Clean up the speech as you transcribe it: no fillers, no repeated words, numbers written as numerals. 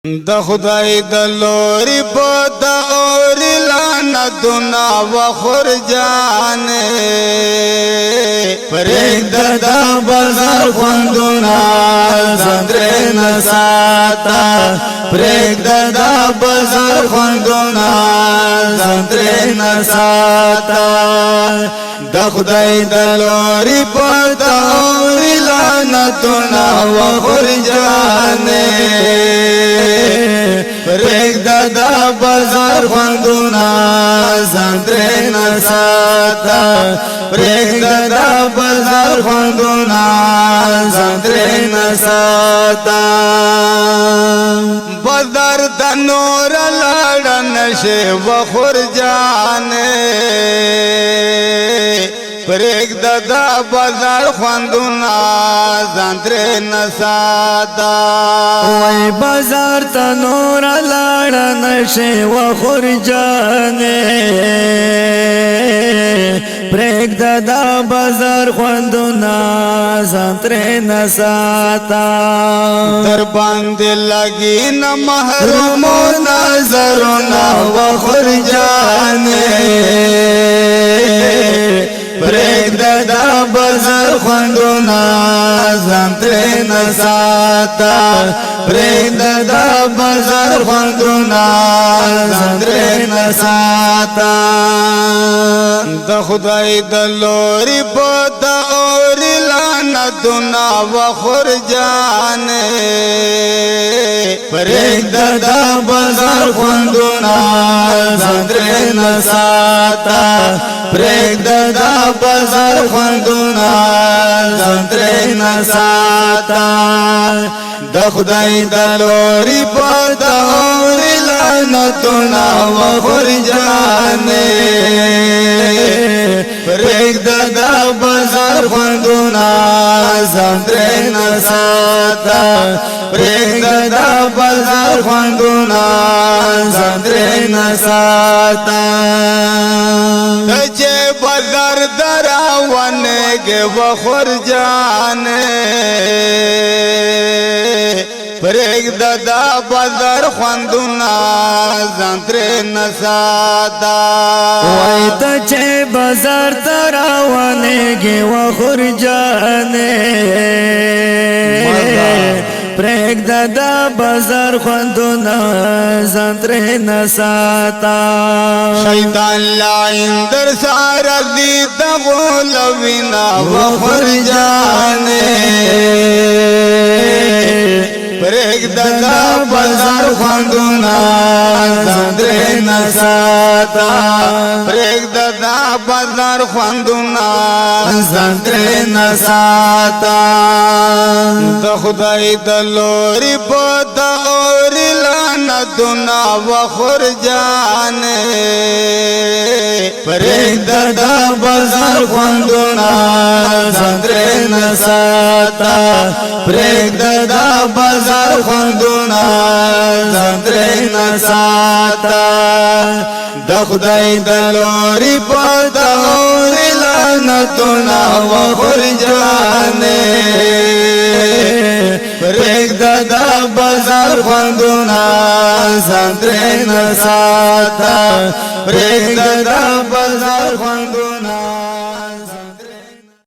د خدای د لوري په د اور لعنتنا وخور جان پرېږد د بازار خوندونه زندرې نساتا پرېږد د بازار خوندونه زندرې نساتا د خدای د لوري په د اور لعنتنا وخور جان پرېږد د بازار خوندونه زندرې نساتا پرېږد د بازار خوندونه زندرې نساتا بازار د نور لاړ نشي وخور جانې پرېږد د بازار خوندونه زندرې نساتا وای بازار ته نور لاړ نشي وخور جانې پرېږد د بازار خوندونه زندرې نساتا در باندې لګي نه محروم نظرونه وخور جانې پرېږد د بازار خوندونه زندرې نساتا پرېږد د بازار خوندونه زندرې نساتا د خدای د لوري په د اور لعنتنا وخور جانې پرېږد د بازار خوندونه زندرې نساتا پرېږد د بازار خوندونه زندرې نساتا د خدای د لوري په د اور لعنتنا وخور جانې پرېږد د بازار خوندونه زندرې نساتا پرېږد د بازار خوندونه زندرې نساتا چې بازار دراونېږي وخور جانې پرېږد د بازار خوندونه زندرې نساتا وای ته چې بازار ته راونېږې وخور جانې پرېږد د بازار خوندونه زندرې نساتا شیطان لعین در ساره دي د غولوینا وخور جانې پرېږد د بازار خوندونه زندرې نساتا پرېږد د بازار خوندونه زندرې نساتا د خدای د لوري په د اور لعنتنا وخور جانې پرېږد د بازار خوندونه زندرې نساتا پرېږد د بازار خوندونه زندرې نساتا د خدای د لوري په د اور لعنتنا وخور جانې پرېږد د بازار خوندونه زندرې نساتا پرېږد د بازار خوندونه